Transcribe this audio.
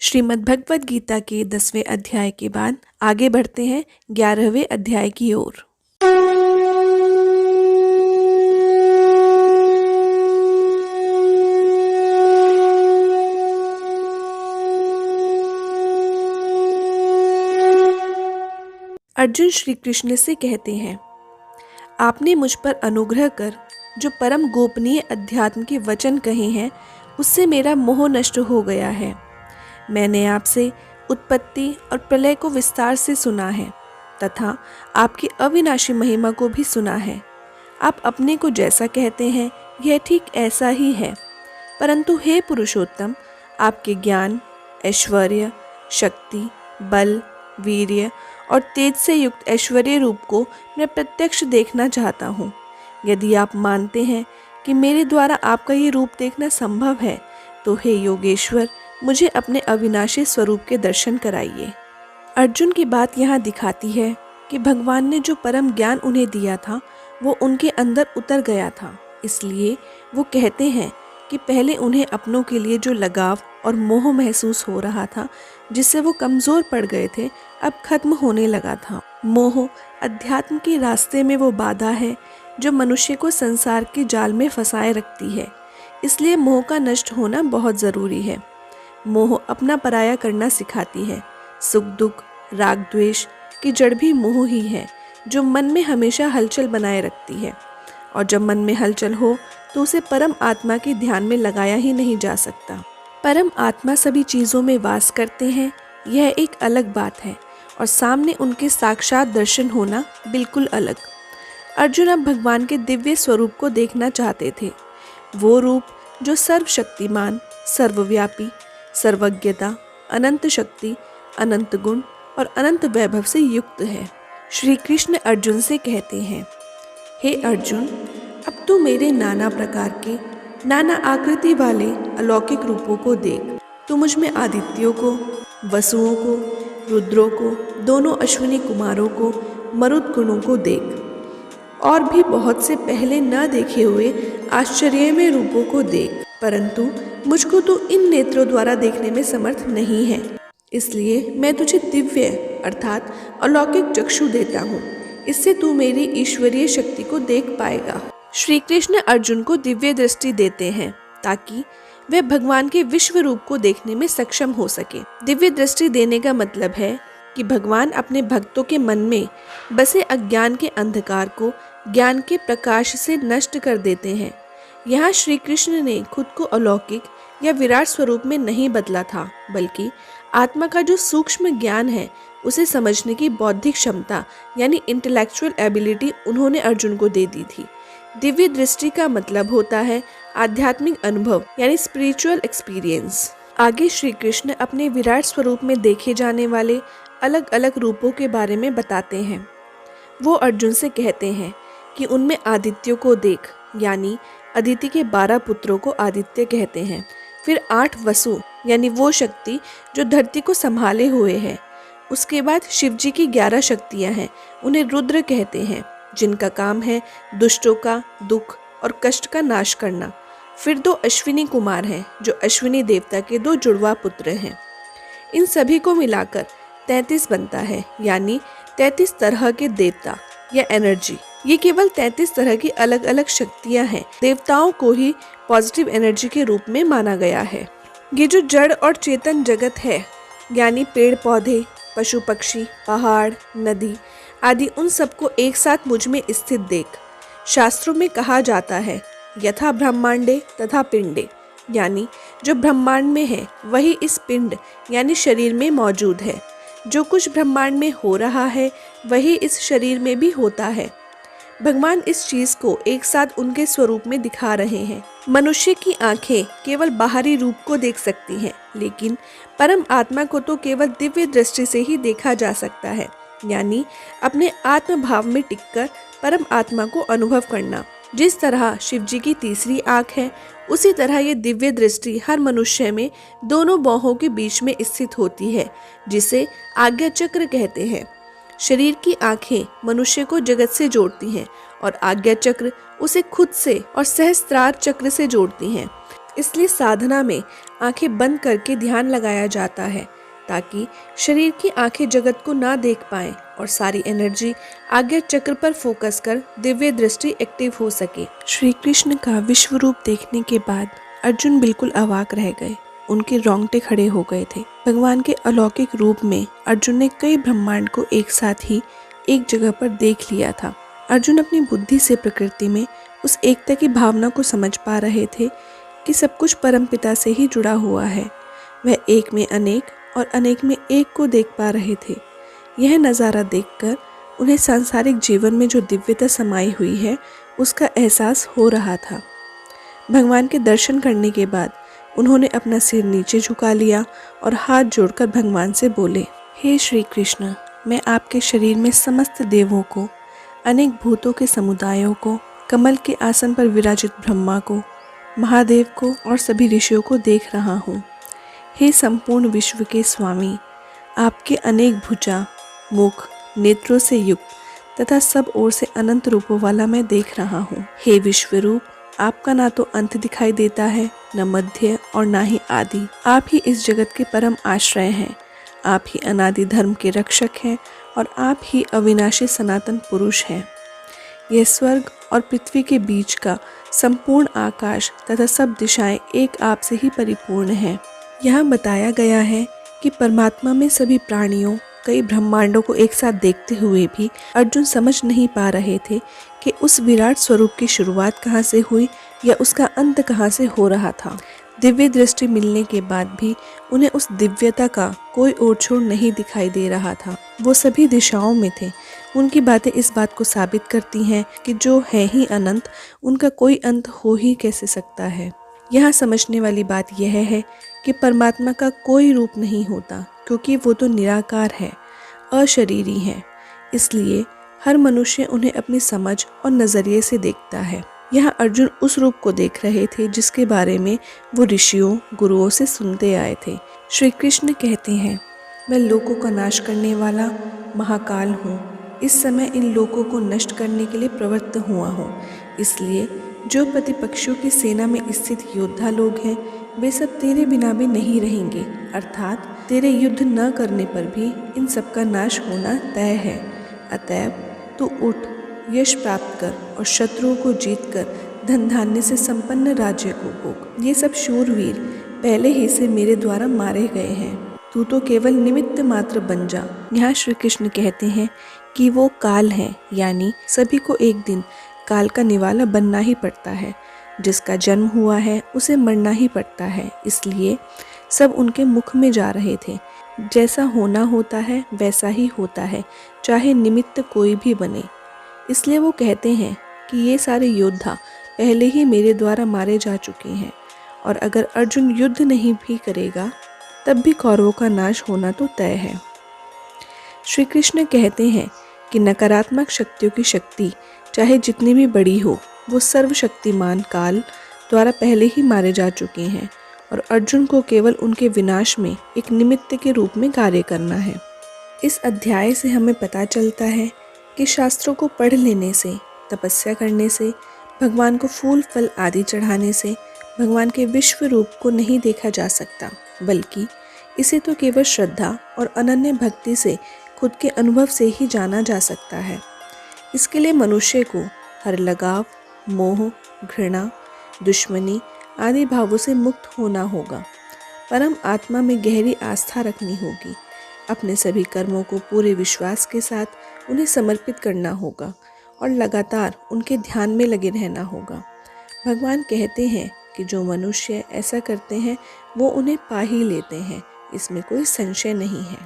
श्रीमद् भगवद गीता के 10वें अध्याय के बाद आगे बढ़ते हैं 11वें अध्याय की ओर। अर्जुन श्री कृष्ण से कहते हैं, आपने मुझ पर अनुग्रह कर जो परम गोपनीय अध्यात्म के वचन कहे हैं उससे मेरा मोह नष्ट हो गया है। मैंने आपसे उत्पत्ति और प्रलय को विस्तार से सुना है तथा आपकी अविनाशी महिमा को भी सुना है। आप अपने को जैसा कहते हैं यह ठीक ऐसा ही है, परंतु हे पुरुषोत्तम, आपके ज्ञान, ऐश्वर्य, शक्ति, बल, वीर्य और तेज से युक्त ऐश्वर्य रूप को मैं प्रत्यक्ष देखना चाहता हूँ। यदि आप मानते हैं कि मेरे द्वारा आपका ये रूप देखना संभव है तो हे योगेश्वर, मुझे अपने अविनाशी स्वरूप के दर्शन कराइए। अर्जुन की बात यहाँ दिखाती है कि भगवान ने जो परम ज्ञान उन्हें दिया था वो उनके अंदर उतर गया था। इसलिए वो कहते हैं कि पहले उन्हें अपनों के लिए जो लगाव और मोह महसूस हो रहा था, जिससे वो कमज़ोर पड़ गए थे, अब खत्म होने लगा था। मोह अध्यात्म के रास्ते में वो बाधा है जो मनुष्य को संसार के जाल में फंसाए रखती है। इसलिए मोह का नष्ट होना बहुत ज़रूरी है। मोह अपना पराया करना सिखाती है। सुख दुख, राग द्वेष की जड़ भी मोह ही है, जो मन में हमेशा हलचल बनाए रखती है। और जब मन में हलचल हो तो उसे परम आत्मा के ध्यान में लगाया ही नहीं जा सकता। परम आत्मा सभी चीज़ों में वास करते हैं, यह एक अलग बात है, और सामने उनके साक्षात दर्शन होना बिल्कुल अलग। अर्जुन अब भगवान के दिव्य स्वरूप को देखना चाहते थे, वो रूप जो सर्वशक्तिमान, सर्वव्यापी, सर्वज्ञता, अनंत शक्ति, अनंत गुण और अनंत वैभव से युक्त है। श्री कृष्ण अर्जुन से कहते हैं, हे अर्जुन, अब तू मेरे नाना प्रकार के, नाना आकृति वाले अलौकिक रूपों को देख। तू मुझ में आदित्यों को, वसुओं को, रुद्रों को, दोनों अश्विनी कुमारों को, मरुत गुणों को देख, और भी बहुत से पहले न देखे हुए आश्चर्यमय रूपों को देख। परंतु मुझको तो इन नेत्रों द्वारा देखने में समर्थ नहीं है, इसलिए मैं तुझे दिव्य अर्थात अलौकिक चक्षु देता हूँ। इससे तू मेरी ईश्वरीय शक्ति को देख पाएगा। श्री कृष्ण अर्जुन को दिव्य दृष्टि देते हैं ताकि वह भगवान के विश्व रूप को देखने में सक्षम हो सके। दिव्य दृष्टि देने का मतलब है कि भगवान अपने भक्तों के मन में बसे अज्ञान के अंधकार को ज्ञान के प्रकाश से नष्ट कर देते हैं। यहाँ श्री कृष्ण ने खुद को अलौकिक या विराट स्वरूप में नहीं बदला था, बल्कि आत्मा का जो सूक्ष्म ज्ञान है उसे समझने की बौद्धिक क्षमता यानी इंटेलेक्चुअल एबिलिटी उन्होंने अर्जुन को दे दी थी। दिव्य दृष्टि का मतलब होता है आध्यात्मिक अनुभव यानी स्पिरिचुअल एक्सपीरियंस। आगे श्री कृष्ण अपने विराट स्वरूप में देखे जाने वाले अलग अलग रूपों के बारे में बताते हैं। वो अर्जुन से कहते हैं कि उनमें आदित्यों को देख, यानी अदिति के 12 पुत्रों को आदित्य कहते हैं। फिर 8 वसु यानी वो शक्ति जो धरती को संभाले हुए है। उसके बाद शिवजी की 11 शक्तियाँ हैं, उन्हें रुद्र कहते हैं, जिनका काम है दुष्टों का दुख और कष्ट का नाश करना। फिर 2 अश्विनी कुमार हैं जो अश्विनी देवता के 2 जुड़वा पुत्र हैं। इन सभी को मिलाकर 33 बनता है, यानी 33 तरह के देवता या एनर्जी। ये केवल 33 तरह की अलग अलग शक्तियाँ हैं। देवताओं को ही पॉजिटिव एनर्जी के रूप में माना गया है। ये जो जड़ और चेतन जगत है, यानी पेड़ पौधे, पशु पक्षी, पहाड़, नदी आदि, उन सबको एक साथ मुझ में स्थित देख। शास्त्रों में कहा जाता है यथा ब्रह्मांडे तथा पिंडे, यानी जो ब्रह्मांड में है वही इस पिंड यानी शरीर में मौजूद है। जो कुछ ब्रह्मांड में हो रहा है वही इस शरीर में भी होता है। भगवान इस चीज को एक साथ उनके स्वरूप में दिखा रहे हैं। मनुष्य की आंखें केवल बाहरी रूप को देख सकती हैं, लेकिन परम आत्मा को तो केवल दिव्य दृष्टि से ही देखा जा सकता है, यानी अपने आत्म भाव में टिककर परम आत्मा को अनुभव करना। जिस तरह शिवजी की तीसरी आंख है, उसी तरह ये दिव्य दृष्टि हर मनुष्य में दोनों बाहों के बीच में स्थित होती है, जिसे आज्ञा चक्र कहते हैं। शरीर की आंखें मनुष्य को जगत से जोड़ती हैं और आज्ञा चक्र उसे खुद से और सहस्त्रार चक्र से जोड़ती हैं। इसलिए साधना में आंखें बंद करके ध्यान लगाया जाता है ताकि शरीर की आंखें जगत को ना देख पाएं और सारी एनर्जी आज्ञा चक्र पर फोकस कर दिव्य दृष्टि एक्टिव हो सके। श्री कृष्ण का विश्व रूप देखने के बाद अर्जुन बिल्कुल अवाक रह गए। उनके रोंगटे खड़े हो गए थे। भगवान के अलौकिक रूप में अर्जुन ने कई ब्रह्मांड को एक साथ ही एक जगह पर देख लिया था। अर्जुन अपनी बुद्धि से प्रकृति में उस एकता की भावना को समझ पा रहे थे कि सब कुछ परमपिता से ही जुड़ा हुआ है। वह एक में अनेक और अनेक में एक को देख पा रहे थे। यह नज़ारा देखकर उन्हें सांसारिक जीवन में जो दिव्यता समाई हुई है उसका एहसास हो रहा था। भगवान के दर्शन करने के बाद उन्होंने अपना सिर नीचे झुका लिया और हाथ जोड़कर भगवान से बोले, हे श्री कृष्ण, मैं आपके शरीर में समस्त देवों को, अनेक भूतों के समुदायों को, कमल के आसन पर विराजित ब्रह्मा को, महादेव को और सभी ऋषियों को देख रहा हूँ। हे संपूर्ण विश्व के स्वामी, आपके अनेक भुजा, मुख, नेत्रों से युक्त तथा सब ओर से अनंत रूपों वाला मैं देख रहा हूँ। हे विश्व रूप, आपका ना तो अंत दिखाई देता है, न मध्य और ना ही आदि। आप ही इस जगत के परम आश्रय हैं। आप ही अनादि धर्म के रक्षक हैं और आप ही अविनाशी सनातन पुरुष हैं। यह स्वर्ग और पृथ्वी के बीच का संपूर्ण आकाश तथा सब दिशाएं एक आप से ही परिपूर्ण हैं। यहाँ बताया गया है कि परमात्मा में सभी प्राणियों, कई ब्रह्मांडों को एक साथ देखते हुए भी अर्जुन समझ नहीं पा रहे थे कि उस विराट स्वरूप की शुरुआत कहाँ से हुई या उसका अंत कहाँ से हो रहा था। दिव्य दृष्टि मिलने के बाद भी उन्हें उस दिव्यता का कोई ओर छोर नहीं दिखाई दे रहा था। वो सभी दिशाओं में थे। उनकी बातें इस बात को साबित करती हैं कि जो है ही अनंत, उनका कोई अंत हो ही कैसे सकता है। यहाँ समझने वाली बात यह है कि परमात्मा का कोई रूप नहीं होता, क्योंकि वो तो निराकार है, अशरीरी है। इसलिए हर मनुष्य उन्हें अपनी समझ और नज़रिए से देखता है। यहाँ अर्जुन उस रूप को देख रहे थे जिसके बारे में वो ऋषियों, गुरुओं से सुनते आए थे। श्री कृष्ण कहते हैं, मैं लोकों का नाश करने वाला महाकाल हूँ। इस समय इन लोकों को नष्ट करने के लिए प्रवृत्त हुआ हूँ। इसलिए जो प्रतिपक्षियों की सेना में स्थित योद्धा लोग हैं, वे सब तेरे बिना भी नहीं रहेंगे, अर्थात तेरे युद्ध न करने पर भी इन सब का नाश होना तय है। अतएव तू उठ, यश प्राप्त कर और शत्रुओं को जीतकर धन धान्य से संपन्न राज्य को भोग। ये सब शूरवीर पहले ही से मेरे द्वारा मारे गए हैं। तू तो केवल निमित्त मात्र बन जा। यहाँ श्री कृष्ण कहते हैं कि वो काल हैं, यानी सभी को एक दिन काल का निवाला बनना ही पड़ता है। जिसका जन्म हुआ है उसे मरना ही पड़ता है। इसलिए सब उनके मुख में जा रहे थे। जैसा होना होता है वैसा ही होता है, चाहे निमित्त कोई भी बने। इसलिए वो कहते हैं कि ये सारे योद्धा पहले ही मेरे द्वारा मारे जा चुके हैं, और अगर अर्जुन युद्ध नहीं भी करेगा तब भी कौरवों का नाश होना तो तय है। श्री कृष्ण कहते हैं कि नकारात्मक शक्तियों की शक्ति चाहे जितनी भी बड़ी हो, वो सर्वशक्तिमान काल द्वारा पहले ही मारे जा चुके हैं और अर्जुन को केवल उनके विनाश में एक निमित्त के रूप में कार्य करना है। इस अध्याय से हमें पता चलता है कि शास्त्रों को पढ़ लेने से, तपस्या करने से, भगवान को फूल फल आदि चढ़ाने से भगवान के विश्व रूप को नहीं देखा जा सकता, बल्कि इसे तो केवल श्रद्धा और अनन्य भक्ति से खुद के अनुभव से ही जाना जा सकता है। इसके लिए मनुष्य को हर लगाव, मोह, घृणा, दुश्मनी आदि भावों से मुक्त होना होगा। परम आत्मा में गहरी आस्था रखनी होगी। अपने सभी कर्मों को पूरे विश्वास के साथ उन्हें समर्पित करना होगा और लगातार उनके ध्यान में लगे रहना होगा। भगवान कहते हैं कि जो मनुष्य ऐसा करते हैं वो उन्हें पा ही लेते हैं, इसमें कोई संशय नहीं है।